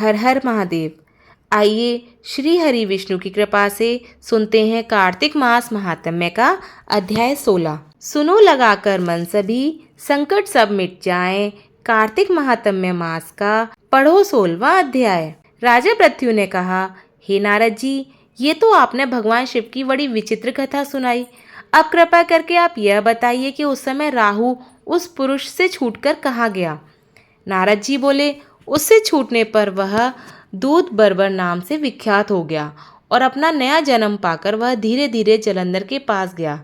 हर हर महादेव। आइए श्री हरि विष्णु की कृपा से सुनते हैं कार्तिक मास महात्म्य का अध्याय 16। सुनो लगाकर मन सभी, संकट सब मिट जाएं। कार्तिक महात्म्य मास का पढ़ो 16वां अध्याय। राजा पृथ्वी ने कहा, हे नारद जी, ये तो आपने भगवान शिव की बड़ी विचित्र कथा सुनाई। अब कृपा करके आप यह बताइए कि उस समय राहु उस पुरुष से छूटकर कहाँ गया। नारद जी बोले, उससे छूटने पर वह दूध बर्बर नाम से विख्यात हो गया और अपना नया जन्म पाकर वह धीरे धीरे जलंधर के पास गया।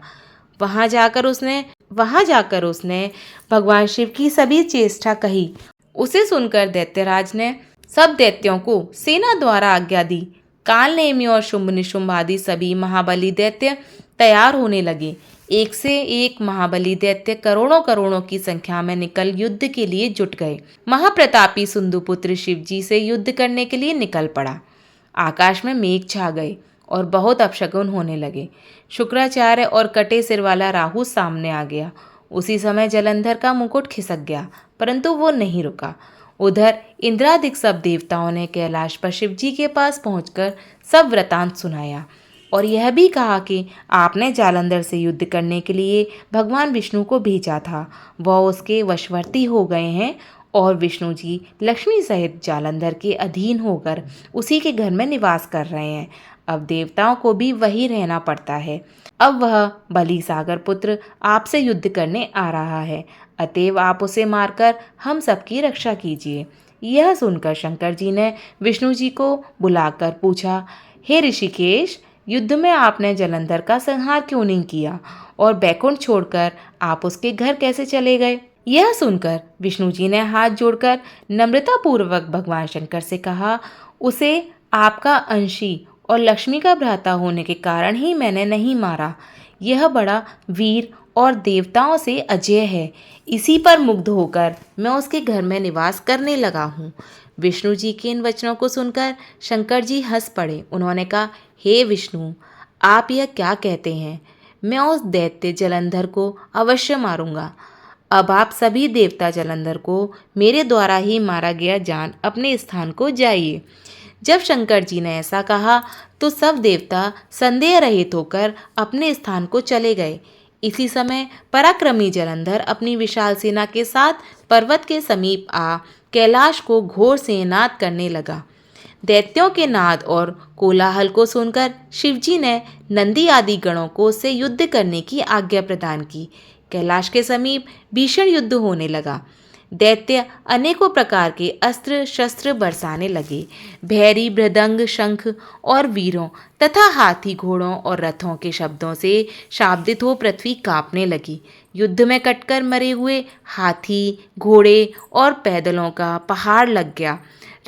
वहां जाकर उसने भगवान शिव की सभी चेष्टा कही। उसे सुनकर दैत्यराज ने सब दैत्यों को सेना द्वारा आज्ञा दी। कालनेमी और शुंभ निशुंभ आदि सभी महाबली दैत्य तैयार होने लगे। एक से एक महाबली दैत्य करोड़ों करोड़ों की संख्या में निकल युद्ध के लिए जुट गए। महाप्रतापी सुंदुपुत्र शिव जी से युद्ध करने के लिए निकल पड़ा। आकाश में मेघ छा गए और बहुत अपशकुन होने लगे। शुक्राचार्य और कटे सिर वाला राहु सामने आ गया। उसी समय जलंधर का मुकुट खिसक गया, परंतु वो नहीं रुका। उधर इंद्रादिक सब देवताओं ने कैलाश पर शिव जी के पास पहुंचकर सब वृतांत सुनाया और यह भी कहा कि आपने जालंधर से युद्ध करने के लिए भगवान विष्णु को भेजा था। वह उसके वशवर्ती हो गए हैं और विष्णु जी लक्ष्मी सहित जालंधर के अधीन होकर उसी के घर में निवास कर रहे हैं। अब देवताओं को भी वही रहना पड़ता है। अब वह बलि सागर पुत्र आपसे युद्ध करने आ रहा है, अतएव आप उसे मारकर हम सबकी रक्षा कीजिए। यह सुनकर शंकर जी ने विष्णु जी को बुलाकर पूछा, हे ऋषिकेश, युद्ध में आपने जलंधर का संहार क्यों नहीं किया और बैकुंठ छोड़कर आप उसके घर कैसे चले गए। यह सुनकर विष्णु जी ने हाथ जोड़कर नम्रतापूर्वक भगवान शंकर से कहा, उसे आपका अंशी और लक्ष्मी का भ्राता होने के कारण ही मैंने नहीं मारा। यह बड़ा वीर और देवताओं से अजेय है। इसी पर मुग्ध होकर मैं उसके घर में निवास करने लगा हूँ। विष्णु जी के इन वचनों को सुनकर शंकर जी हंस पड़े। उन्होंने कहा, हे विष्णु, आप यह क्या कहते हैं। मैं उस दैत्य जलंधर को अवश्य मारूंगा। अब आप सभी देवता जलंधर को मेरे द्वारा ही मारा गया जान अपने स्थान को जाइए। जब शंकर जी ने ऐसा कहा तो सब देवता संदेह रहित होकर अपने स्थान को चले गए। इसी समय पराक्रमी जलंधर अपनी विशाल सेना के साथ पर्वत के समीप आ कैलाश को घोर से नाद करने लगा। दैत्यों के नाद और कोलाहल को सुनकर शिवजी ने नंदी आदि गणों को उससे युद्ध करने की आज्ञा प्रदान की। कैलाश के समीप भीषण युद्ध होने लगा। दैत्य अनेकों प्रकार के अस्त्र शस्त्र बरसाने लगे। भैरी मृदंग शंख और वीरों तथा हाथी घोड़ों और रथों के शब्दों से शाब्दित हो पृथ्वी कांपने लगी। युद्ध में कटकर मरे हुए हाथी घोड़े और पैदलों का पहाड़ लग गया।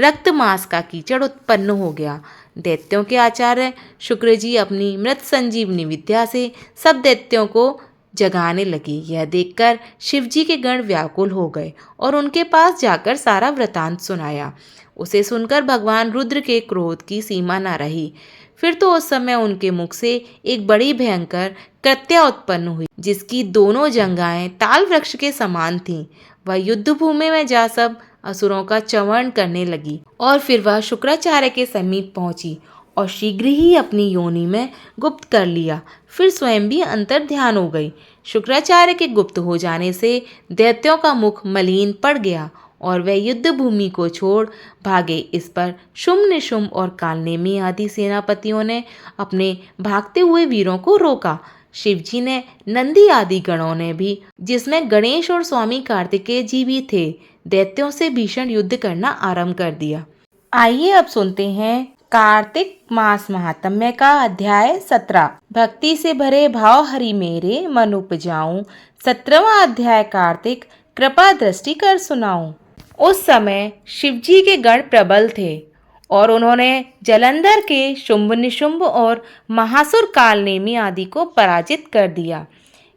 रक्त मांस का कीचड़ उत्पन्न हो गया। दैत्यों के आचार्य शुक्र जी अपनी मृत संजीवनी विद्या से सब दैत्यों को जगाने लगे। यह देखकर शिवजी के गण व्याकुल हो गए और उनके पास जाकर सारा वृतांत सुनाया। उसे सुनकर भगवान रुद्र के क्रोध की सीमा न रही। फिर तो उस समय उनके मुख से एक बड़ी भयंकर कृत्या उत्पन्न हुई, जिसकी दोनों जंघाएं ताल वृक्ष के समान थीं। वह युद्ध भूमि में जा सब असुरों का चमन करने लगी और फिर वह शुक्राचार्य के समीप पहुंची और शीघ्र ही अपनी योनि में गुप्त कर लिया। फिर स्वयं भी अंतर ध्यान हो गई। शुक्राचार्य के गुप्त हो जाने से दैत्यों का मुख मलिन पड़ गया और वे युद्ध भूमि को छोड़ भागे। इस पर शुंभ निशुंभ और कालनेमी आदि सेनापतियों ने अपने भागते हुए वीरों को रोका। शिवजी ने नंदी आदि गणों ने भी, जिसमें गणेश और स्वामी कार्तिकेय जी भी थे, दैत्यों से भीषण युद्ध करना आरंभ कर दिया। आइए अब सुनते हैं कार्तिक मास महात्म्य का अध्याय 17। भक्ति से भरे भाव हरि मेरे मन उपजाऊं। 17वां अध्याय कार्तिक कृपा दृष्टि कर सुनाऊं। उस समय शिवजी के गण प्रबल थे और उन्होंने जलंधर के शुंभ निशुंभ और महासुर कालनेमी आदि को पराजित कर दिया।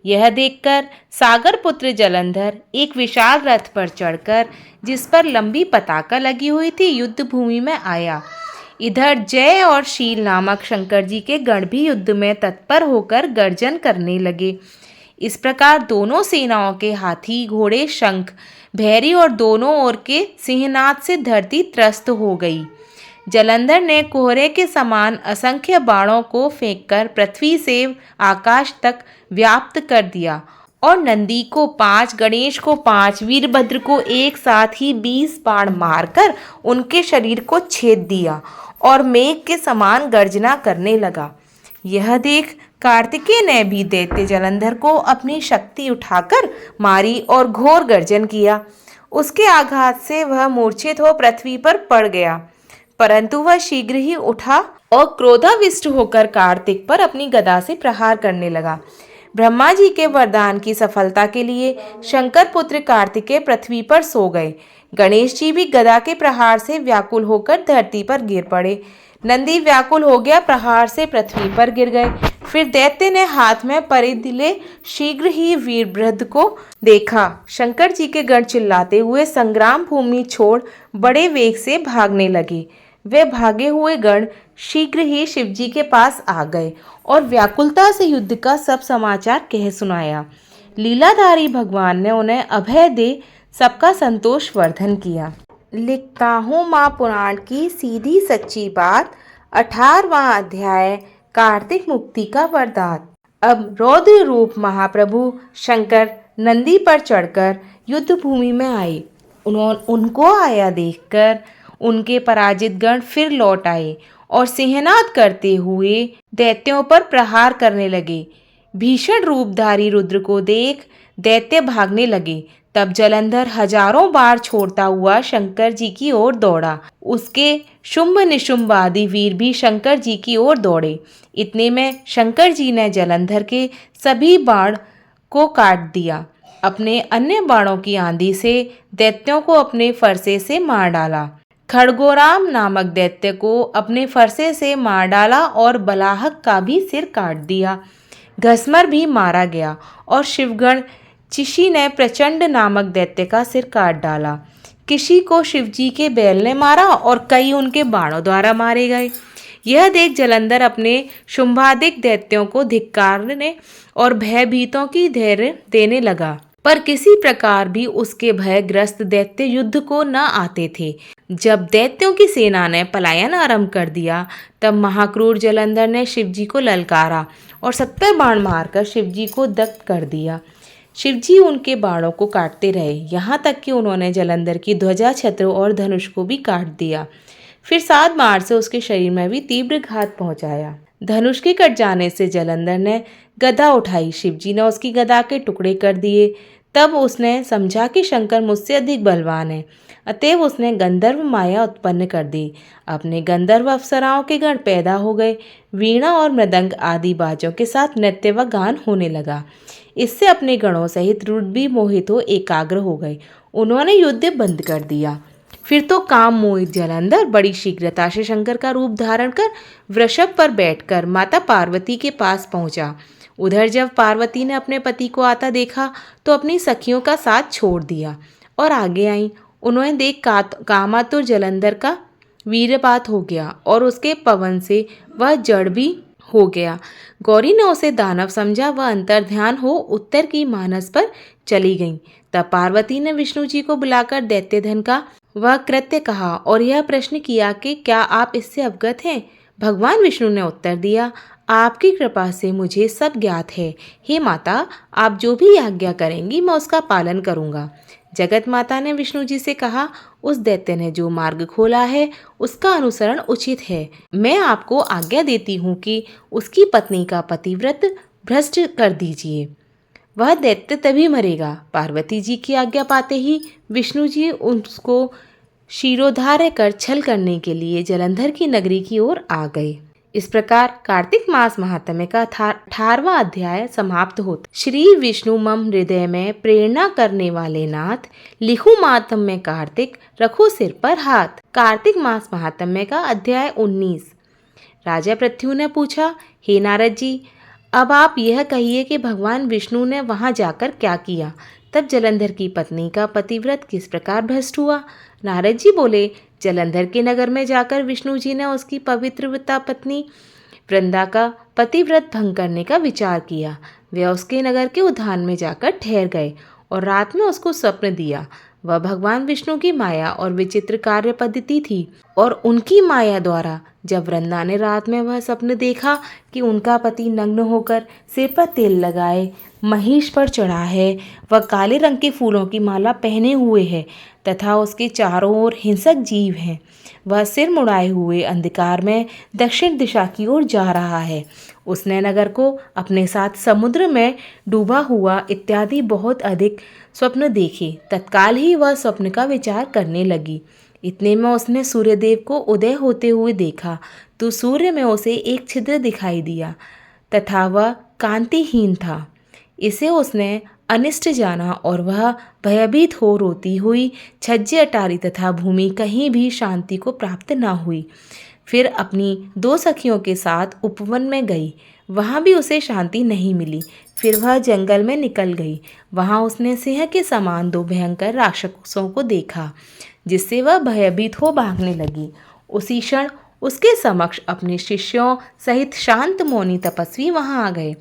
यह देखकर सागर पुत्र जलंधर एक विशाल रथ पर चढ़कर, जिस पर लंबी पताका लगी हुई थी, युद्ध भूमि में आया। इधर जय और शील नामक शंकर जी के गण भी युद्ध में तत्पर होकर गर्जन करने लगे। इस प्रकार दोनों सेनाओं के हाथी, घोड़े, शंख, भैरी और दोनों ओर के सिंहनाद से धरती त्रस्त हो गई। जलंधर ने कोहरे के समान असंख्य बाणों को फेंककर पृथ्वी से आकाश तक व्याप्त कर दिया और नंदी को 5, गणेश को 5, वीरभद्र को एक साथ ही 20 बाण मारकर उनके शरीर को छेद दिया और मेघ के समान गर्जना करने लगा। यह देख कार्तिकेय ने भी दैत्य जलंधर को अपनी शक्ति उठाकर मारी और घोर गर्जन किया। उसके आघात से वह मूर्छित हो पृथ्वी पर पड़ गया, परंतु वह शीघ्र ही उठा और क्रोधाविष्ट होकर कार्तिक पर अपनी गदा से प्रहार करने लगा। ब्रह्मा जी के वरदान की सफलता के लिए शंकर पुत्र कार्तिकेय पृथ्वी पर सो गए। गणेश जी भी गदा के प्रहार से व्याकुल होकर धरती पर गिर पड़े। नंदी व्याकुल हो गया, प्रहार से पृथ्वी पर गिर गए। फिर दैत्य ने हाथ में परिधि ले शीघ्र ही वीरभद्र को देखा। शंकर जी के गण चिल्लाते हुए संग्राम भूमि छोड़ बड़े वेग से भागने लगे। वे भागे हुए गण शीघ्र ही शिवजी के पास आ गए और व्याकुलता से युद्ध का सब समाचार कह सुनाया। लीलाधारी भगवान ने उन्हें अभय दे सबका संतोष वर्धन किया। लिखता हूँ माँ पुराण की सीधी सच्ची बात, 18वां अध्याय, कार्तिक मुक्ति का वरदान। अब रौद्र रूप महाप्रभु शंकर नंदी पर चढ़कर युद्ध भूमि में आए। उनको आया देखकर उनके पराजित गण फिर लौट आए और सिंहनाद करते हुए दैत्यों पर प्रहार करने लगे। भीषण रूपधारी रुद्र को देख दैत्य भागने लगे। तब जलंधर हजारों बार छोड़ता हुआ शंकर जी की ओर दौड़ा। उसके शुंभ निशुंभ आदि वीर भी शंकर जी की ओर दौड़े। इतने में शंकर जी ने जलंधर के सभी बाण को काट दिया। अपने अन्य बाणों की आंधी से दैत्यों को अपने फरसे से मार डाला। खड़गोराम नामक दैत्य को अपने फरसे से मार डाला और बलाहक का भी सिर काट दिया। घसमर भी मारा गया और शिवगण चिशी ने प्रचंड नामक दैत्य का सिर काट डाला। किसी को शिवजी के बैल ने मारा और कई उनके बाणों द्वारा मारे गए। यह देख जलंधर अपने शुंभादिक दैत्यों को धिक्कारने और भयभीतों की धैर्य देने लगा, पर किसी प्रकार भी उसके भयग्रस्त दैत्य युद्ध को न आते थे। जब दैत्यों की सेना ने पलायन आरंभ कर दिया, तब महाक्रूर जलंधर ने शिवजी को ललकारा और 70 बाण मारकर शिवजी को दग्ध कर दिया। शिवजी उनके बाणों को काटते रहे, यहाँ तक कि उन्होंने जलंधर की ध्वजा, छत्र और धनुष को भी काट दिया। फिर 7 बाण से उसके शरीर में भी तीव्र घात पहुंचाया। धनुष के कट जाने से जलंधर ने गदा उठाई। शिवजी ने उसकी गदा के टुकड़े कर दिए। तब उसने समझा कि शंकर मुझसे अधिक बलवान है, अतएव उसने गंधर्व माया उत्पन्न कर दी। अपने गंधर्व अप्सराओं के गण पैदा हो गए। वीणा और मृदंग आदि बाजों के साथ नृत्य व गान होने लगा। इससे अपने गणों सहित रुद्र भी मोहित हो एकाग्र हो गए। उन्होंने युद्ध बंद कर दिया। फिर तो काम मोहित जलंधर बड़ी शीघ्रता से शंकर का रूप धारण कर वृषभ पर बैठकर माता पार्वती के पास पहुंचा। उधर जब पार्वती ने अपने पति को आता देखा तो अपनी सखियों का साथ छोड़ दिया और आगे आई। उन्होंने देख कामातुर जलंधर का वीरपात हो गया और उसके पवन से वह जड़ भी हो गया। गौरी ने उसे दानव समझा। वह अंतर्ध्यान हो उत्तर की मानस पर चली गई। तब पार्वती ने विष्णु जी को बुलाकर दैत्यधन का वह कृत्य कहा और यह प्रश्न किया कि क्या आप इससे अवगत हैं? भगवान विष्णु ने उत्तर दिया, आपकी कृपा से मुझे सब ज्ञात है। हे माता, आप जो भी आज्ञा करेंगी मैं उसका पालन करूँगा। जगत माता ने विष्णु जी से कहा, उस दैत्य ने जो मार्ग खोला है उसका अनुसरण उचित है। मैं आपको आज्ञा देती हूँ कि उसकी पत्नी का पतिव्रत भ्रष्ट कर दीजिए, वह दैत्य तभी मरेगा। पार्वती जी की आज्ञा पाते ही विष्णु जी उसको शिरोधार्य कर छल करने के लिए जलंधर की नगरी की ओर आ गए। इस प्रकार कार्तिक मास महात्म्य का 18वां अध्याय समाप्त होता। श्री विष्णु मम हृदय में प्रेरणा करने वाले नाथ, लिखूं मातम्य कार्तिक, रखो सिर पर हाथ। कार्तिक मास महात्म्य का अध्याय 19। राजा पृथ्वी ने पूछा, हे नारद जी, अब आप यह कहिए कि भगवान विष्णु ने वहां जाकर क्या किया? तब जलंधर की पत्नी का पतिव्रत किस प्रकार भ्रष्ट हुआ? नारद जी बोले, जलंधर के नगर में जाकर विष्णु जी ने उसकी पवित्रता पत्नी वृंदा का पतिव्रत भंग करने का विचार किया। वे उसके नगर के उद्यान में जाकर ठहर गए और रात में उसको स्वप्न दिया। वह भगवान विष्णु की माया और विचित्र कार्य पद्धति थी और उनकी माया द्वारा जब वृंदा ने रात में वह स्वप्न देखा कि उनका पति नग्न होकर सिर पर तेल लगाए महिष पर चढ़ा है, वह काले रंग के फूलों की माला पहने हुए है तथा उसके चारों ओर हिंसक जीव हैं, वह सिर मुड़ाए हुए अंधकार में दक्षिण दिशा की ओर जा रहा है, उसने नगर को अपने साथ समुद्र में डूबा हुआ इत्यादि बहुत अधिक स्वप्न देखे। तत्काल ही वह स्वप्न का विचार करने लगी। इतने में उसने सूर्यदेव को उदय होते हुए देखा तो सूर्य में उसे एक छिद्र दिखाई दिया तथा वह कांतिहीन था। इसे उसने अनिष्ट जाना और वह भयभीत हो रोती हुई छज्जे अटारी तथा भूमि कहीं भी शांति को प्राप्त न हुई। फिर अपनी 2 सखियों के साथ उपवन में गई, वहाँ भी उसे शांति नहीं मिली। फिर वह जंगल में निकल गई, वहाँ उसने सिंह के समान 2 भयंकर राक्षसों को देखा जिससे वह भयभीत हो भागने लगी। उसी क्षण उसके समक्ष अपने शिष्यों सहित शांत मौनी तपस्वी वहाँ आ गए।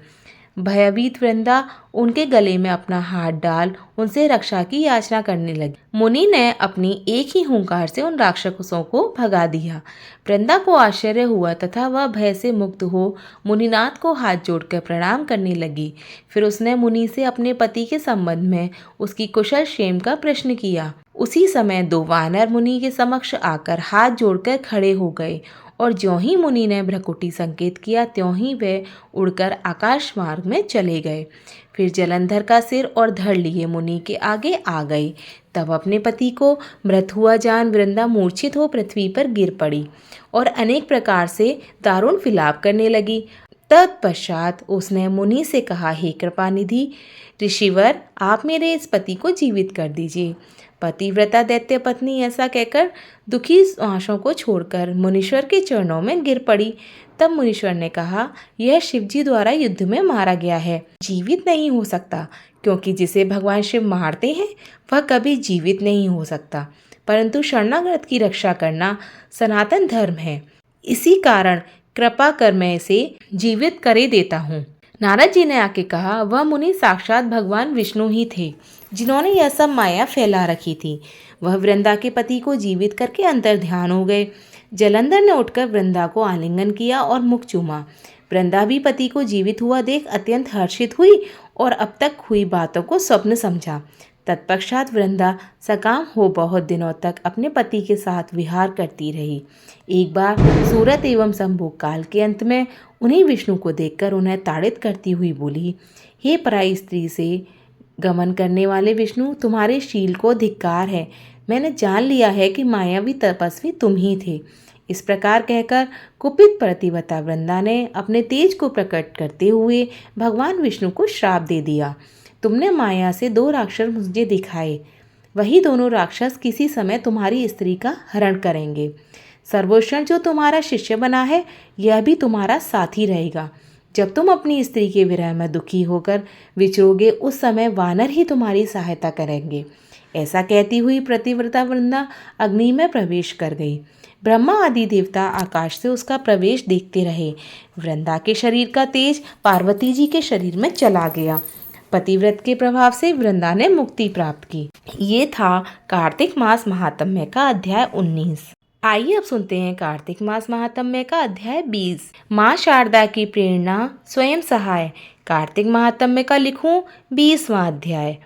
भयभीत वृंदा उनके गले में अपना हाथ डाल उनसे रक्षा की याचना करने लगी। मुनि ने अपनी एक ही हुंकार से उन राक्षसों को भगा दिया। वृंदा को आश्चर्य हुआ तथा वह भय से मुक्त हो मुनिनाथ को हाथ जोड़कर प्रणाम करने लगी। फिर उसने मुनि से अपने पति के संबंध में उसकी कुशल क्षेम का प्रश्न किया। उसी समय 2 वानर मुनि के समक्ष आकर हाथ जोड़कर खड़े हो गए और ज्यों ही मुनि ने भ्रकुटी संकेत किया त्यों ही वे उड़कर आकाश मार्ग में चले गए। फिर जलंधर का सिर और धड़ लिए मुनि के आगे आ गई। तब अपने पति को मृत हुआ जान वृंदा मूर्छित हो पृथ्वी पर गिर पड़ी और अनेक प्रकार से दारुण विलाप करने लगी। तत्पश्चात उसने मुनि से कहा, हे कृपानिधि ऋषिवर, आप मेरे इस पति को जीवित कर दीजिए। पतिव्रता दैत्य पत्नी ऐसा कहकर दुखी आंसुओं को छोड़कर मुनीश्वर के चरणों में गिर पड़ी। तब मुनीश्वर ने कहा, यह शिवजी द्वारा युद्ध में मारा गया है, जीवित नहीं हो सकता, क्योंकि जिसे भगवान शिव मारते हैं वह कभी जीवित नहीं हो सकता, परंतु शरणागत की रक्षा करना सनातन धर्म है। इसी कारण कृपा कर मैं इसे जीवित करे देता हूँ। नारद जी ने आके कहा, वह मुनि साक्षात भगवान विष्णु ही थे जिन्होंने यह सब माया फैला रखी थी। वह वृंदा के पति को जीवित करके अंतर ध्यान हो गए। जलंधर ने उठकर वृंदा को आलिंगन किया और मुख चूमा। वृंदा भी पति को जीवित हुआ देख अत्यंत हर्षित हुई और अब तक हुई बातों को स्वप्न समझा। तत्पश्चात वृंदा सकाम हो बहुत दिनों तक अपने पति के साथ विहार करती रही। एक बार सूरत एवं संभोग काल के अंत में उन्हीं विष्णु को देखकर उन्हें ताड़ित करती हुई बोली, हे पराई स्त्री से गमन करने वाले विष्णु, तुम्हारे शील को धिक्कार है। मैंने जान लिया है कि मायावी तपस्वी तुम ही थे। इस प्रकार कहकर कुपित प्रतिवता वृंदा ने अपने तेज को प्रकट करते हुए भगवान विष्णु को श्राप दे दिया। तुमने माया से 2 राक्षस मुझे दिखाए, वही दोनों राक्षस किसी समय तुम्हारी स्त्री का हरण करेंगे। सर्वोषण जो तुम्हारा शिष्य बना है यह भी तुम्हारा साथी रहेगा। जब तुम अपनी स्त्री के विरह में दुखी होकर विचरोगे उस समय वानर ही तुम्हारी सहायता करेंगे। ऐसा कहती हुई प्रतिव्रता वृंदा अग्नि में प्रवेश कर गई। ब्रह्मा आदि देवता आकाश से उसका प्रवेश देखते रहे। वृंदा के शरीर का तेज पार्वती जी के शरीर में चला गया। पतिव्रत के प्रभाव से वृंदा ने मुक्ति प्राप्त की। ये था कार्तिक मास महात्म्य का अध्याय 19। आइए अब सुनते हैं कार्तिक मास महात्म्य का अध्याय 20। माँ शारदा की प्रेरणा स्वयं सहाय। कार्तिक महात्म्य का लिखूं 20वां अध्याय।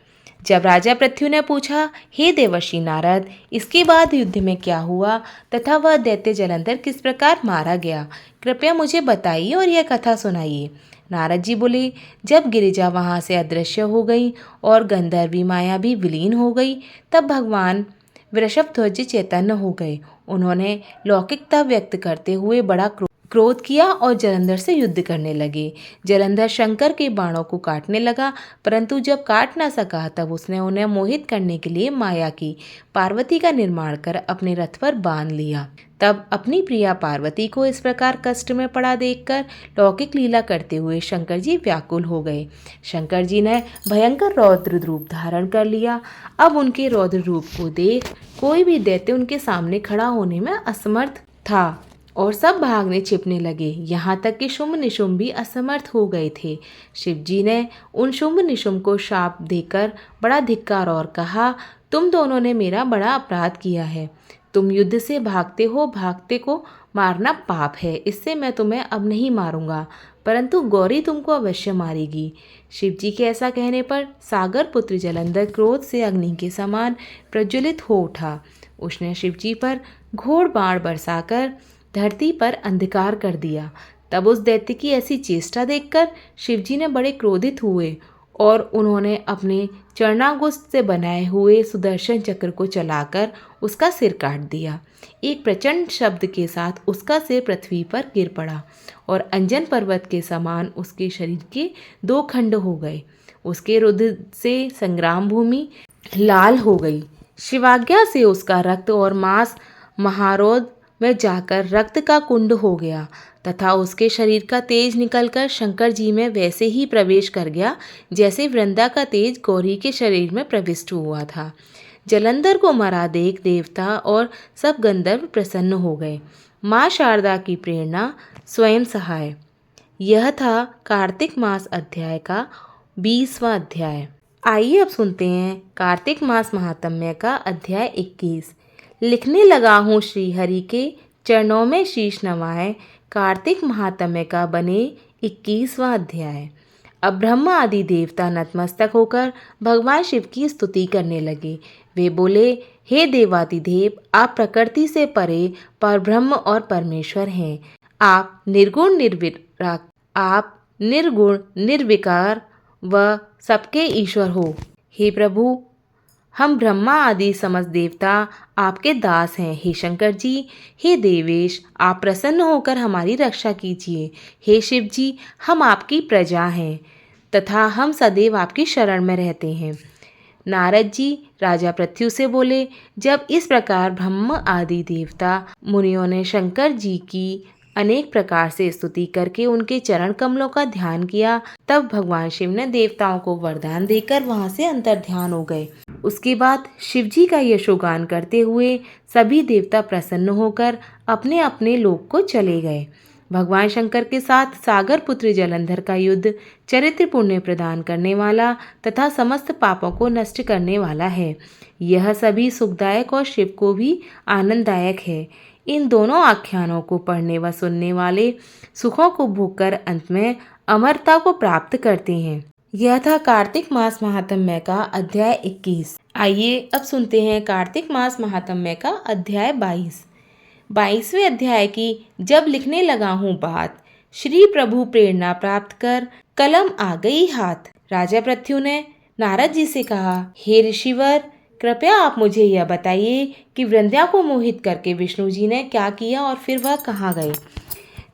जब राजा पृथ्वी ने पूछा, हे देवर्षि नारद, इसके बाद युद्ध में क्या हुआ तथा वह दैत्य जलंधर किस प्रकार मारा गया, कृपया मुझे बताइए और यह कथा सुनाइए। नारद जी बोले, जब गिरिजा वहाँ से अदृश्य हो गई और गंधर्वी माया भी विलीन हो गई, तब भगवान वृषभध्वज चैतन्य हो गए। उन्होंने लौकिकता व्यक्त करते हुए बड़ा क्रोध किया और जलंधर से युद्ध करने लगे। जलंधर शंकर के बाणों को काटने लगा, परंतु जब काट ना सका तब उसने उन्हें मोहित करने के लिए माया की पार्वती का निर्माण कर अपने रथ पर बांध लिया। तब अपनी प्रिया पार्वती को इस प्रकार कष्ट में पड़ा देखकर लौकिक लीला करते हुए शंकर जी व्याकुल हो गए। शंकर जी ने भयंकर रौद्र रूप धारण कर लिया। अब उनके रौद्र रूप को देख कोई भी दैत्य उनके सामने खड़ा होने में असमर्थ था। और सब भागने छिपने लगे। यहाँ तक कि शुंभ निशुंभ भी असमर्थ हो गए थे। शिवजी ने उन शुंभ निशुंभ को शाप देकर बड़ा धिक्कार और कहा, तुम दोनों ने मेरा बड़ा अपराध किया है। तुम युद्ध से भागते हो, भागते को मारना पाप है। इससे मैं तुम्हें अब नहीं मारूंगा, परंतु गौरी तुमको अवश्य मारेगी। शिवजी के ऐसा कहने पर सागर पुत्र जलंधर क्रोध से अग्नि के समान प्रज्वलित हो उठा। उसने शिवजी पर घोर बाण बरसाकर धरती पर अंधकार कर दिया। तब उस दैत्य की ऐसी चेष्टा देखकर शिवजी ने बड़े क्रोधित हुए और उन्होंने अपने चरणागुस्त से बनाए हुए सुदर्शन चक्र को चलाकर उसका सिर काट दिया। एक प्रचंड शब्द के साथ उसका सिर पृथ्वी पर गिर पड़ा और अंजन पर्वत के समान उसके शरीर के 2 खंड हो गए। उसके रुधिर से संग्राम भूमि लाल हो गई। शिवाज्ञा से उसका रक्त और मांस महारौध में जाकर रक्त का कुंड हो गया तथा उसके शरीर का तेज निकलकर शंकर जी में वैसे ही प्रवेश कर गया जैसे वृंदा का तेज गौरी के शरीर में प्रविष्ट हुआ था। जलंधर को मरा देख देवता और सब गंधर्व प्रसन्न हो गए। माँ शारदा की प्रेरणा स्वयं सहाय। यह था कार्तिक मास अध्याय का 20वां अध्याय। आइए अब सुनते हैं कार्तिक मास महात्म्य का अध्याय 21। लिखने लगा हूँ श्री हरि के चरणों में शीश नवाए, कार्तिक महात्म्य का बने 21वां अध्याय। अब ब्रह्मा आदि देवता नतमस्तक होकर भगवान शिव की स्तुति करने लगे। वे बोले, हे देवादिदेव, आप प्रकृति से परे परब्रह्म और परमेश्वर हैं। आप निर्गुण निर्विकार व सबके ईश्वर हो। हे प्रभु, हम ब्रह्मा आदि समस्त देवता आपके दास हैं। हे शंकर जी, हे देवेश, आप प्रसन्न होकर हमारी रक्षा कीजिए। हे शिव जी, हम आपकी प्रजा हैं तथा हम सदैव आपकी शरण में रहते हैं। नारद जी राजा पृथ्वी से बोले, जब इस प्रकार ब्रह्म आदि देवता मुनियों ने शंकर जी की अनेक प्रकार से स्तुति करके उनके चरण कमलों का ध्यान किया, तब भगवान शिव ने देवताओं को वरदान देकर वहां से अंतर्ध्यान हो गए। उसके बाद शिवजी का यशोगान करते हुए सभी देवता प्रसन्न होकर अपने अपने लोक को चले गए। भगवान शंकर के साथ सागर पुत्र जलंधर का युद्ध चरित्र पुण्य प्रदान करने वाला तथा समस्त पापों को नष्ट करने वाला है। यह सभी सुखदायक और शिव को भी आनंददायक है। इन दोनों आख्यानों को पढ़ने व सुनने वाले सुखों को भोगकर अंत में अमरता को प्राप्त करते हैं। यह था कार्तिक मास महात्म्य का अध्याय 21। आइए अब सुनते हैं कार्तिक मास महात्म्य का अध्याय 22। 22वें अध्याय की जब लिखने लगा हूँ बात, श्री प्रभु प्रेरणा प्राप्त कर कलम आ गई हाथ। राजा पृथ्वी ने नारद जी से कहा, हे ऋषिवर, कृपया आप मुझे यह बताइए कि वृंदा को मोहित करके विष्णु जी ने क्या किया और फिर वह कहाँ गए।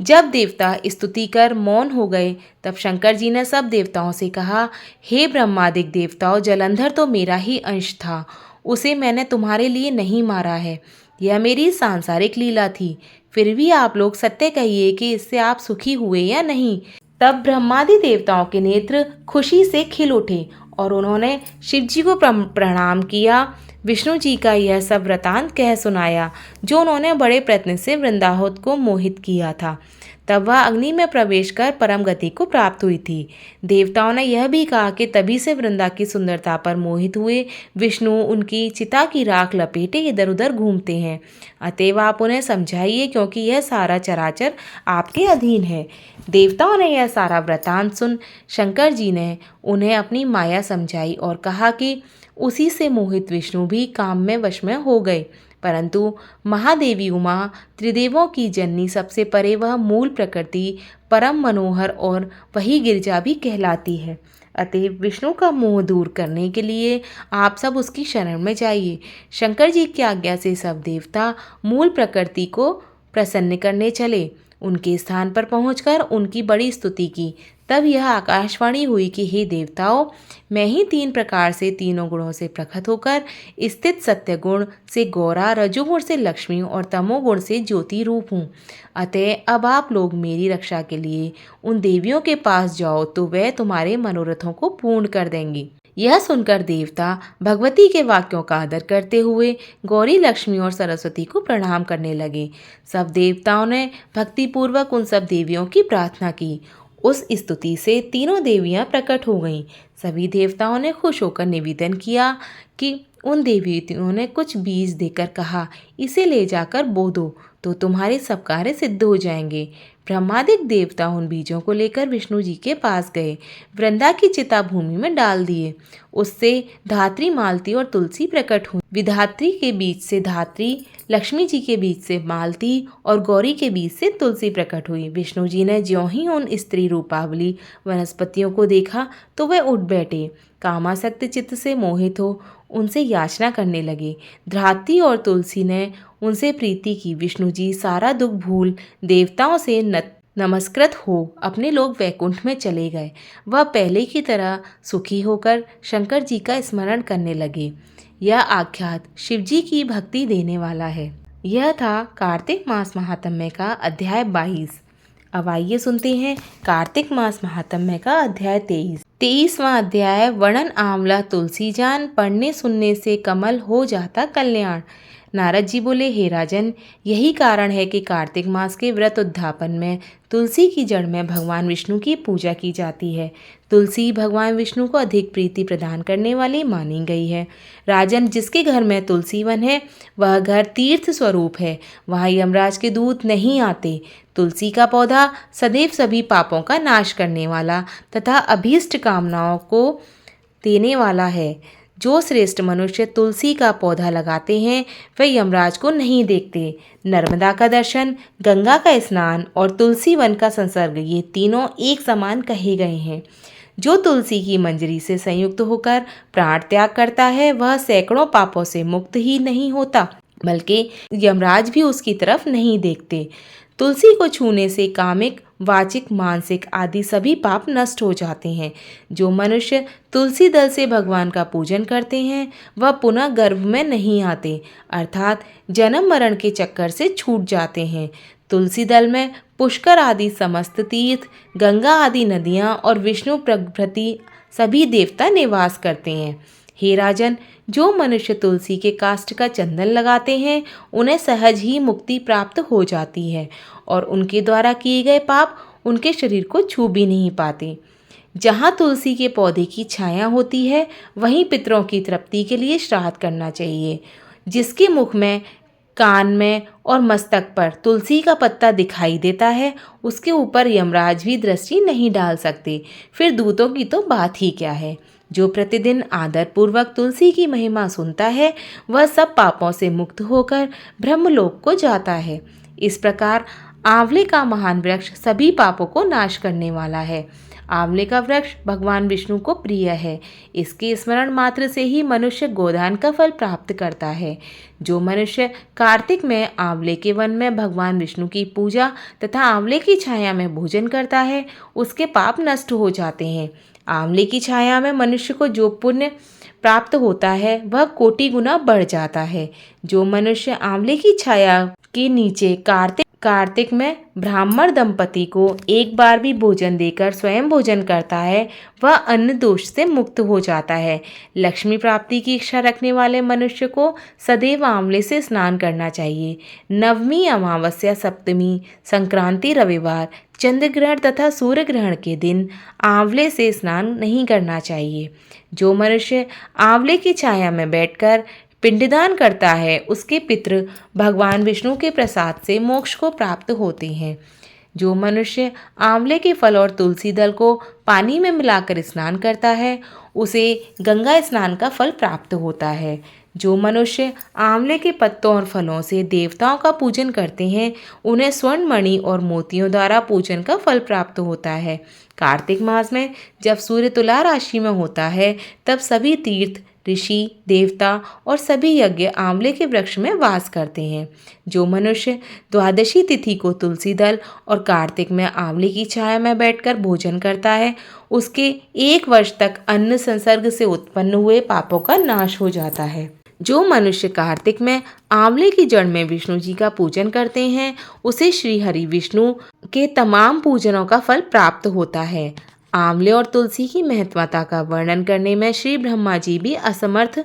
जब देवता स्तुति कर मौन हो गए तब शंकर जी ने सब देवताओं से कहा, हे ब्रह्मादिक देवताओं, जलंधर तो मेरा ही अंश था। उसे मैंने तुम्हारे लिए नहीं मारा है। यह मेरी सांसारिक लीला थी। फिर भी आप लोग सत्य कहिए कि इससे आप सुखी हुए या नहीं। तब ब्रह्मादि देवताओं के नेत्र खुशी से खिल उठे और उन्होंने शिवजी को प्रणाम किया। विष्णु जी का यह सब वृतांत कह सुनाया जो उन्होंने बड़े प्रयत्न से वृंदाहुत को मोहित किया था। तब वह अग्नि में प्रवेश कर परम गति को प्राप्त हुई थी। देवताओं ने यह भी कहा कि तभी से वृंदा की सुंदरता पर मोहित हुए विष्णु उनकी चिता की राख लपेटे इधर उधर घूमते हैं। अतएव आप उन्हें समझाइए, क्योंकि यह सारा चराचर आपके अधीन है। देवताओं ने यह सारा वृतांत सुन शंकर जी ने उन्हें अपनी माया समझाई और कहा कि उसी से मोहित विष्णु भी काम में वश में हो गए। परंतु महादेवी उमा त्रिदेवों की जननी सबसे परे वह मूल प्रकृति परम मनोहर और वही गिरजा भी कहलाती है। अतएव विष्णु का मोह दूर करने के लिए आप सब उसकी शरण में जाइए। शंकर जी की आज्ञा से सब देवता मूल प्रकृति को प्रसन्न करने चले। उनके स्थान पर पहुंचकर उनकी बड़ी स्तुति की। तब यह आकाशवाणी हुई कि हे देवताओं, मैं ही 3 प्रकार से तीनों गुणों से प्रकट होकर स्थित सत्य गुण से गौरा, रजोगुण से लक्ष्मी और तमोगुण से ज्योति रूप हूँ। अतः अब आप लोग मेरी रक्षा के लिए उन देवियों के पास जाओ तो वह तुम्हारे मनोरथों को पूर्ण कर देंगी। यह सुनकर देवता भगवती के वाक्यों का आदर करते हुए गौरी, लक्ष्मी और सरस्वती को प्रणाम करने लगे। सब देवताओं ने भक्तिपूर्वक उन सब देवियों की प्रार्थना की। उस स्तुति से तीनों देवियां प्रकट हो गईं। सभी देवताओं ने खुश होकर निवेदन किया कि उन देवियों ने कुछ बीज देकर कहा, इसे ले जाकर बो दो तो तुम्हारे सब कार्य सिद्ध हो जाएंगे। ब्रह्मादिक देवता उन बीजों को लेकर विष्णु जी के पास गए, वृंदा की चिता भूमि में डाल दिए। उससे धात्री, मालती और तुलसी प्रकट हुई। विधात्री के बीच से धात्री, लक्ष्मी जी के बीच से मालती और गौरी के बीच से तुलसी प्रकट हुई। विष्णु जी ने ज्यों ही उन स्त्री रूपावली वनस्पतियों को देखा तो वह उठ बैठे, कामासक्त चित्त से मोहित हो उनसे याचना करने लगे। धात्री और तुलसी ने उनसे प्रीति की। विष्णु जी सारा दुख भूल देवताओं से नमस्कृत हो अपने लोग वैकुंठ में चले गए। वह पहले की तरह सुखी होकर शंकर जी का स्मरण करने लगे। यह आख्यात शिव जी की भक्ति देने वाला है। यह था कार्तिक मास महात्म्य का अध्याय 22। अब आइए सुनते हैं कार्तिक मास महात्म्य का अध्याय 23। 23वां अध्याय वर्णन आंवला तुलसी जान, पढ़ने सुनने से कमल हो जाता कल्याण। नारद जी बोले, हे राजन, यही कारण है कि कार्तिक मास के व्रत उद्यापन में तुलसी की जड़ में भगवान विष्णु की पूजा की जाती है। तुलसी भगवान विष्णु को अधिक प्रीति प्रदान करने वाली मानी गई है। राजन, जिसके घर में तुलसी वन है वह घर तीर्थ स्वरूप है, वहाँ यमराज के दूत नहीं आते। तुलसी का पौधा सदैव सभी पापों का नाश करने वाला तथा अभीष्ट कामनाओं को देने वाला है। जो श्रेष्ठ मनुष्य तुलसी का पौधा लगाते हैं वे यमराज को नहीं देखते। नर्मदा का दर्शन, गंगा का स्नान और तुलसी वन का संसर्ग, ये तीनों एक समान कहे गए हैं। जो तुलसी की मंजरी से संयुक्त होकर प्राण त्याग करता है वह सैकड़ों पापों से मुक्त ही नहीं होता, बल्कि यमराज भी उसकी तरफ नहीं देखते। तुलसी को छूने से कामिक, वाचिक, मानसिक आदि सभी पाप नष्ट हो जाते हैं। जो मनुष्य तुलसी दल से भगवान का पूजन करते हैं वह पुनः गर्भ में नहीं आते, अर्थात जन्म मरण के चक्कर से छूट जाते हैं। तुलसी दल में पुष्कर आदि समस्त तीर्थ, गंगा आदि नदियाँ और विष्णु प्रभृति सभी देवता निवास करते हैं। हे राजन, जो मनुष्य तुलसी के काष्ठ का चंदन लगाते हैं उन्हें सहज ही मुक्ति प्राप्त हो जाती है और उनके द्वारा किए गए पाप उनके शरीर को छू भी नहीं पाते। जहाँ तुलसी के पौधे की छाया होती है वहीं पितरों की तृप्ति के लिए श्राद्ध करना चाहिए। जिसके मुख में, कान में और मस्तक पर तुलसी का पत्ता दिखाई देता है उसके ऊपर यमराज भी दृष्टि नहीं डाल सकते, फिर दूतों की तो बात ही क्या है। जो प्रतिदिन आदरपूर्वक तुलसी की महिमा सुनता है वह सब पापों से मुक्त होकर ब्रह्मलोक को जाता है। इस प्रकार आंवले का महान वृक्ष सभी पापों को नाश करने वाला है। आंवले का वृक्ष भगवान विष्णु को प्रिय है। इसके स्मरण मात्र से ही मनुष्य गोदान का फल प्राप्त करता है। जो मनुष्य कार्तिक में आंवले के वन में भगवान विष्णु की पूजा तथा आंवले की छाया में भोजन करता है उसके पाप नष्ट हो जाते हैं। आंवले की छाया में मनुष्य को जो पुण्य प्राप्त होता है वह कोटि गुना बढ़ जाता है। जो मनुष्य आंवले की छाया के नीचे कार्तिक में ब्राह्मण दंपति को एक बार भी भोजन देकर स्वयं भोजन करता है वह अन्न दोष से मुक्त हो जाता है। लक्ष्मी प्राप्ति की इच्छा रखने वाले मनुष्य को सदैव आंवले से स्नान करना चाहिए। नवमी, अमावस्या, सप्तमी, संक्रांति, रविवार, चंद्र ग्रहण तथा सूर्य ग्रहण के दिन आंवले से स्नान नहीं करना चाहिए। जो मनुष्य आंवले की छाया में बैठकर पिंडदान करता है उसके पितृ भगवान विष्णु के प्रसाद से मोक्ष को प्राप्त होते हैं। जो मनुष्य आंवले के फल और तुलसी दल को पानी में मिलाकर स्नान करता है उसे गंगा स्नान का फल प्राप्त होता है। जो मनुष्य आंवले के पत्तों और फलों से देवताओं का पूजन करते हैं उन्हें स्वर्ण मणि और मोतियों द्वारा पूजन का फल प्राप्त होता है। कार्तिक मास में जब सूर्य तुला राशि में होता है तब सभी तीर्थ, ऋषि, देवता और सभी यज्ञ आंवले के वृक्ष में वास करते हैं। जो मनुष्य द्वादशी तिथि को तुलसी दल और कार्तिक में आंवले की छाया में बैठकर भोजन करता है उसके 1 वर्ष तक अन्न संसर्ग से उत्पन्न हुए पापों का नाश हो जाता है। जो मनुष्य कार्तिक में आंवले की जड़ में विष्णु जी का पूजन करते हैं उसे श्री हरि विष्णु के तमाम पूजनों का फल प्राप्त होता है। आंवले और तुलसी की महत्वता का वर्णन करने में श्री ब्रह्मा जी भी असमर्थ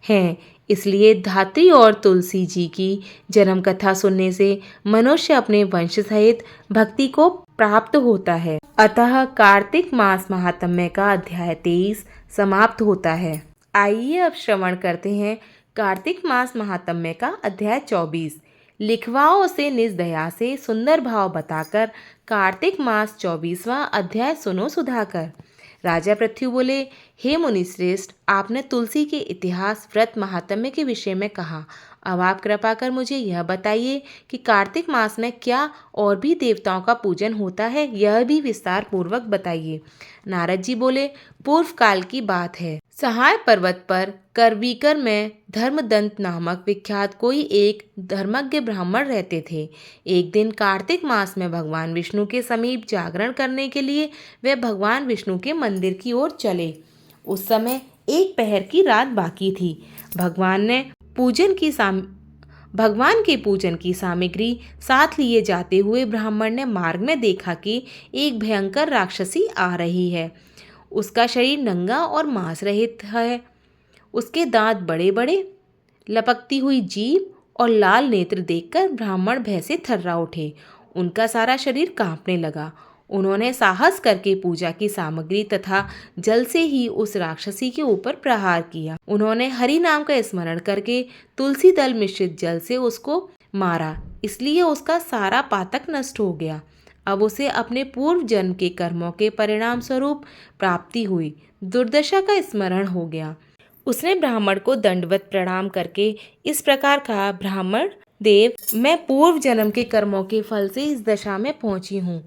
हैं। इसलिए धात्री और तुलसी जी की जन्म कथा सुनने से मनुष्य अपने वंश सहित भक्ति को प्राप्त होता है। अतः कार्तिक मास महात्म्य का अध्याय 23 समाप्त होता है। आइए अब श्रवण करते हैं कार्तिक मास महात्म्य का अध्याय 24। लिखवाओ से निज दया से सुंदर भाव बताकर कार्तिक मास 24वां अध्याय सुनो सुधाकर। राजा पृथ्वी बोले, हे मुनिश्रेष्ठ, आपने तुलसी के इतिहास व्रत महात्म्य के विषय में कहा। अब आप कृपा कर मुझे यह बताइए कि कार्तिक मास में क्या और भी देवताओं का पूजन होता है, यह भी विस्तार पूर्वक बताइए। नारद जी बोले, पूर्व काल की बात है। सहाय पर्वत पर करवीकर में धर्मदंत नामक विख्यात कोई एक धर्मज्ञ ब्राह्मण रहते थे। एक दिन कार्तिक मास में भगवान विष्णु के समीप जागरण करने के लिए वे भगवान विष्णु के मंदिर की ओर चले। उस समय एक पहर की रात बाकी थी। भगवान के पूजन की सामग्री साथ लिए जाते हुए ब्राह्मण ने मार्ग में देखा कि एक भयंकर राक्षसी आ रही है। उसका शरीर नंगा और मांस रहित है। उसके दांत बड़े बड़े, लपकती हुई जीभ और लाल नेत्र देखकर ब्राह्मण भय से थर्रा उठे। उनका सारा शरीर कांपने लगा। उन्होंने साहस करके पूजा की सामग्री तथा जल से ही उस राक्षसी के ऊपर प्रहार किया। उन्होंने हरि नाम का स्मरण करके तुलसी दल मिश्रित जल से उसको मारा, इसलिए उसका सारा पातक नष्ट हो गया। अब उसे अपने पूर्व जन्म के कर्मों के परिणाम स्वरूप प्राप्ति हुई, दुर्दशा का स्मरण हो गया। उसने ब्राह्मण को दंडवत प्रणाम करके इस प्रकार कहा, ब्राह्मण देव, मैं पूर्व जन्म के कर्मों के फल से इस दशा में पहुंची हूँ।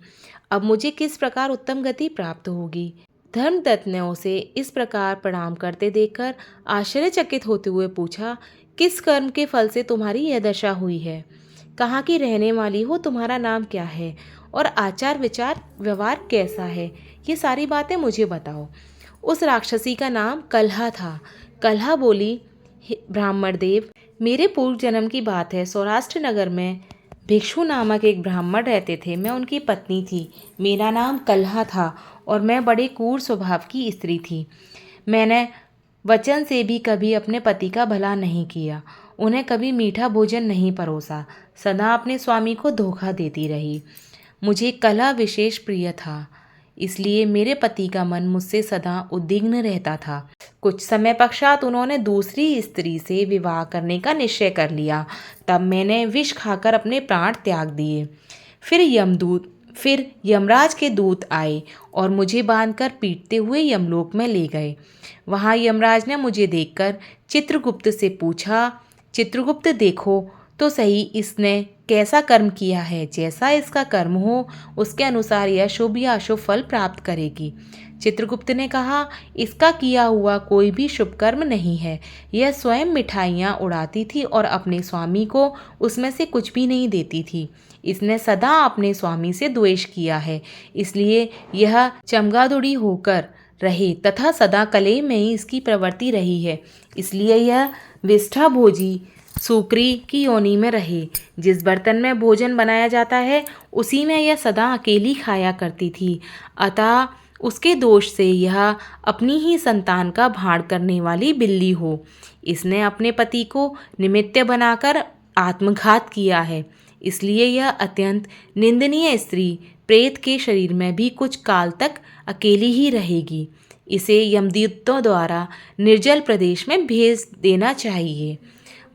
अब मुझे किस प्रकार उत्तम गति प्राप्त होगी। धर्मदत्त ने उसे इस प्रकार प्रणाम करते देखकर आश्चर्यचकित होते हुए पूछा, किस कर्म के फल से तुम्हारी यह दशा हुई है? कहाँ की रहने वाली हो? तुम्हारा नाम क्या है और आचार विचार व्यवहार कैसा है? ये सारी बातें मुझे बताओ। उस राक्षसी का नाम कलहा था। कलहा बोली, ब्राह्मण देव, मेरे पूर्व जन्म की बात है। सौराष्ट्र नगर में भिक्षु नामक एक ब्राह्मण रहते थे। मैं उनकी पत्नी थी। मेरा नाम कलहा था और मैं बड़े क्रूर स्वभाव की स्त्री थी। मैंने वचन से भी कभी अपने पति का भला नहीं किया, उन्हें कभी मीठा भोजन नहीं परोसा, सदा अपने स्वामी को धोखा देती रही। मुझे कलह विशेष प्रिय था, इसलिए मेरे पति का मन मुझसे सदा उद्विग्न रहता था। कुछ समय पश्चात उन्होंने दूसरी स्त्री से विवाह करने का निश्चय कर लिया। तब मैंने विष खाकर अपने प्राण त्याग दिए। फिर यमराज के दूत आए और मुझे बांधकर पीटते हुए यमलोक में ले गए। वहाँ यमराज ने मुझे देखकर चित्रगुप्त से पूछा, चित्रगुप्त देखो तो सही, इसने कैसा कर्म किया है। जैसा इसका कर्म हो उसके अनुसार यह शुभ या अशुभ फल प्राप्त करेगी। चित्रगुप्त ने कहा, इसका किया हुआ कोई भी शुभ कर्म नहीं है। यह स्वयं मिठाइयाँ उड़ाती थी और अपने स्वामी को उसमें से कुछ भी नहीं देती थी। इसने सदा अपने स्वामी से द्वेष किया है, इसलिए यह चमगादुड़ी होकर रहे तथा सदा कलह में ही इसकी प्रवृत्ति रही है। इसलिए यह विष्ठा भोजी सूकरी की योनि में रहे। जिस बर्तन में भोजन बनाया जाता है उसी में यह सदा अकेली खाया करती थी। अतः उसके दोष से यह अपनी ही संतान का भाण करने वाली बिल्ली हो। इसने अपने पति को निमित्त बनाकर आत्मघात किया है, इसलिए यह अत्यंत निंदनीय स्त्री प्रेत के शरीर में भी कुछ काल तक अकेली ही रहेगी। इसे यमदूतों द्वारा निर्जल प्रदेश में भेज देना चाहिए।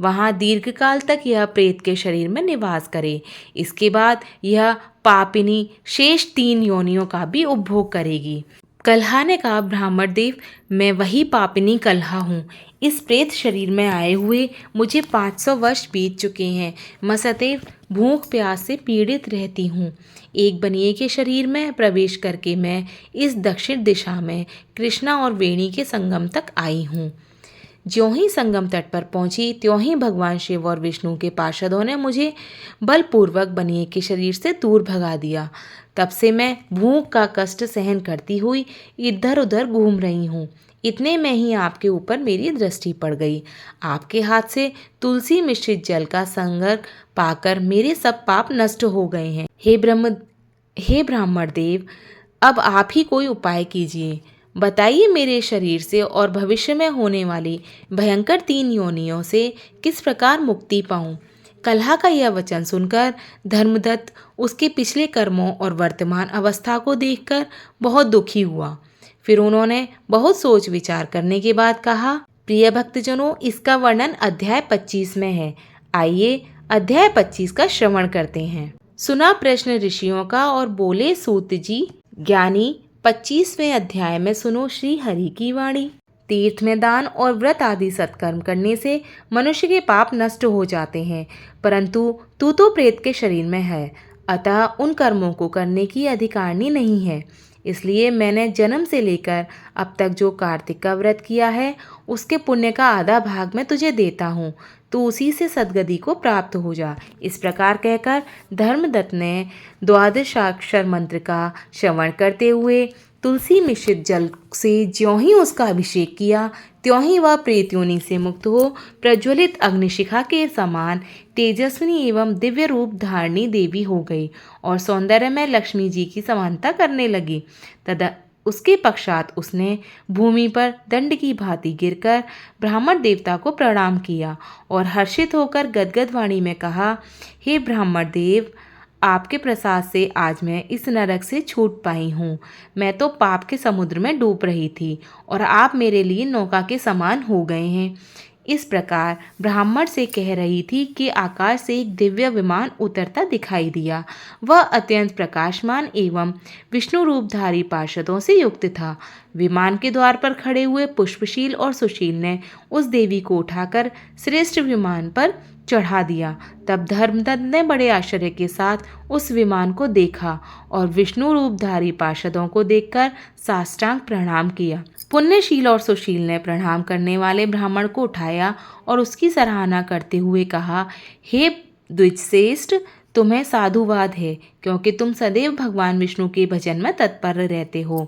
वहाँ दीर्घकाल तक यह प्रेत के शरीर में निवास करे। इसके बाद यह पापिनी शेष 3 योनियों का भी उपभोग करेगी। कलहा ने कहा, ब्राह्मण देव, मैं वही पापिनी कलहा हूँ। इस प्रेत शरीर में आए हुए मुझे 500 वर्ष बीत चुके हैं। मैं सदैव भूख प्यास से पीड़ित रहती हूँ। एक बनिए के शरीर में प्रवेश करके मैं इस दक्षिण दिशा में कृष्णा और वेणी के संगम तक आई हूँ। ज्यों ही संगम तट पर पहुंची त्यों ही भगवान शिव और विष्णु के पार्षदों ने मुझे बलपूर्वक बनिए के शरीर से दूर भगा दिया। तब से मैं भूख का कष्ट सहन करती हुई इधर उधर घूम रही हूँ। इतने में ही आपके ऊपर मेरी दृष्टि पड़ गई। आपके हाथ से तुलसी मिश्रित जल का संपर्क पाकर मेरे सब पाप नष्ट हो गए हैं। हे ब्राह्मण देव, अब आप ही कोई उपाय कीजिए। बताइए मेरे शरीर से और भविष्य में होने वाली भयंकर 3 योनियों से किस प्रकार मुक्ति पाऊं। कलह का यह वचन सुनकर धर्मदत्त उसके पिछले कर्मों और वर्तमान अवस्था को देखकर बहुत दुखी हुआ। फिर उन्होंने बहुत सोच विचार करने के बाद कहा, प्रिय भक्तजनों, इसका वर्णन अध्याय 25 में है। आइए अध्याय 25 का श्रवण करते हैं। सुना प्रश्न ऋषियों का और बोले सूत जी, ज्ञानी 25वें अध्याय में सुनो श्री हरि की वाणी। तीर्थ में दान और व्रत आदि सत्कर्म करने से मनुष्य के पाप नष्ट हो जाते हैं, परंतु तू तो प्रेत के शरीर में है, अतः उन कर्मों को करने की अधिकारनी नहीं है। इसलिए मैंने जन्म से लेकर अब तक जो कार्तिक का व्रत किया है, उसके पुण्य का आधा भाग मैं तुझे देता हूँ, तो उसी से सद्गति को प्राप्त हो जा। इस प्रकार कहकर धर्मदत्त ने द्वादशाक्षर मंत्र का श्रवण करते हुए तुलसी मिश्रित जल से ज्यों ही उसका अभिषेक किया, त्यों ही वह प्रेत योनि से मुक्त हो प्रज्वलित अग्निशिखा के समान तेजस्विनी एवं दिव्य रूप धारणी देवी हो गई और सौंदर्य में लक्ष्मी जी की समानता करने लगी। तदा उसके पश्चात उसने भूमि पर दंड की भांति गिरकर ब्राह्मण देवता को प्रणाम किया और हर्षित होकर गदगद वाणी में कहा, हे ब्राह्मण देव, आपके प्रसाद से आज मैं इस नरक से छूट पाई हूँ। मैं तो पाप के समुद्र में डूब रही थी और आप मेरे लिए नौका के समान हो गए हैं। इस प्रकार ब्राह्मण से कह रही थी कि आकाश से एक दिव्य विमान उतरता दिखाई दिया। वह अत्यंत प्रकाशमान एवं विष्णु रूपधारी पार्षदों से युक्त था। विमान के द्वार पर खड़े हुए पुष्पशील और सुशील ने उस देवी को उठाकर श्रेष्ठ विमान पर चढ़ा दिया। तब धर्मदत्त ने बड़े आश्चर्य के साथ उस विमान को देखा और विष्णु रूपधारी पार्षदों को देखकर साष्टांग प्रणाम किया। पुण्यशील और सुशील ने प्रणाम करने वाले ब्राह्मण को उठाया और उसकी सराहना करते हुए कहा, हे द्विजश्रेष्ठ, तुम्हें साधुवाद है, क्योंकि तुम सदैव भगवान विष्णु के भजन में तत्पर रहते हो,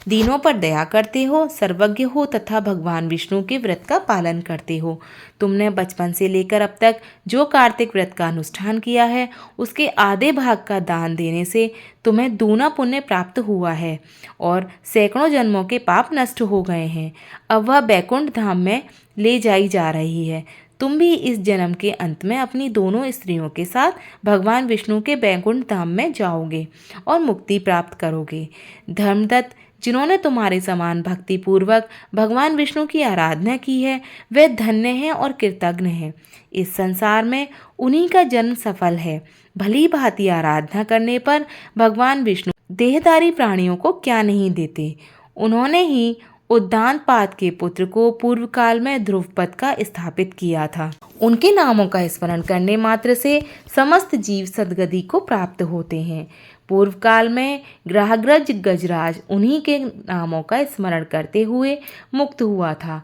दीनों पर दया करते हो, सर्वज्ञ हो तथा भगवान विष्णु के व्रत का पालन करते हो। तुमने बचपन से लेकर अब तक जो कार्तिक व्रत का अनुष्ठान किया है, उसके आधे भाग का दान देने से तुम्हें दूना पुण्य प्राप्त हुआ है और सैकड़ों जन्मों के पाप नष्ट हो गए हैं। अब वह बैकुंठ धाम में ले जाई जा रही है। तुम भी इस जन्म के अंत में अपनी दोनों स्त्रियों के साथ भगवान विष्णु के बैकुंठ धाम में जाओगे और मुक्ति प्राप्त करोगे। धर्मदत्त, जिन्होंने तुम्हारे समान भक्ति पूर्वक भगवान विष्णु की आराधना की है, वे धन्य हैं और कृतज्ञ हैं। इस संसार में उन्हीं का जन्म सफल है। भली भांति आराधना करने पर भगवान विष्णु देहधारी प्राणियों को क्या नहीं देते। उन्होंने ही उद्दानपाद के पुत्र को पूर्व काल में ध्रुवपद का स्थापित किया था। उनके नामों का स्मरण करने मात्र से समस्त जीव सद्गति को प्राप्त होते हैं। पूर्व काल में ग्रहग्रज गजराज उन्हीं के नामों का स्मरण करते हुए मुक्त हुआ था।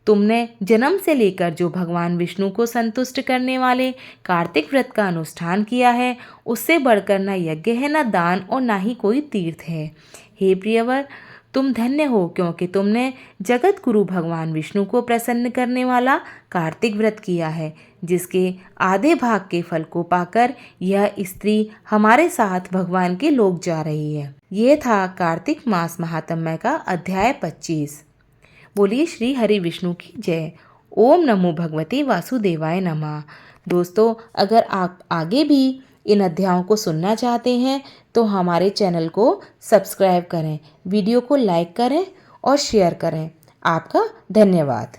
तुमने जन्म से लेकर जो भगवान विष्णु को संतुष्ट करने वाले कार्तिक व्रत का अनुष्ठान किया है, उससे बढ़कर न यज्ञ है, न दान और न ही कोई तीर्थ है। हे प्रियवर, तुम धन्य हो, क्योंकि तुमने जगत गुरु भगवान विष्णु को प्रसन्न करने वाला कार्तिक व्रत किया है, जिसके आधे भाग के फल को पाकर यह स्त्री हमारे साथ भगवान के लोक जा रही है। ये था कार्तिक मास महात्म्य का अध्याय 25। बोलिए श्री हरि विष्णु की जय। ओम नमो भगवते वासुदेवाय नमः। दोस्तों, अगर आप आगे भी इन अध्यायों को सुनना चाहते हैं तो हमारे चैनल को सब्सक्राइब करें, वीडियो को लाइक करें और शेयर करें। आपका धन्यवाद।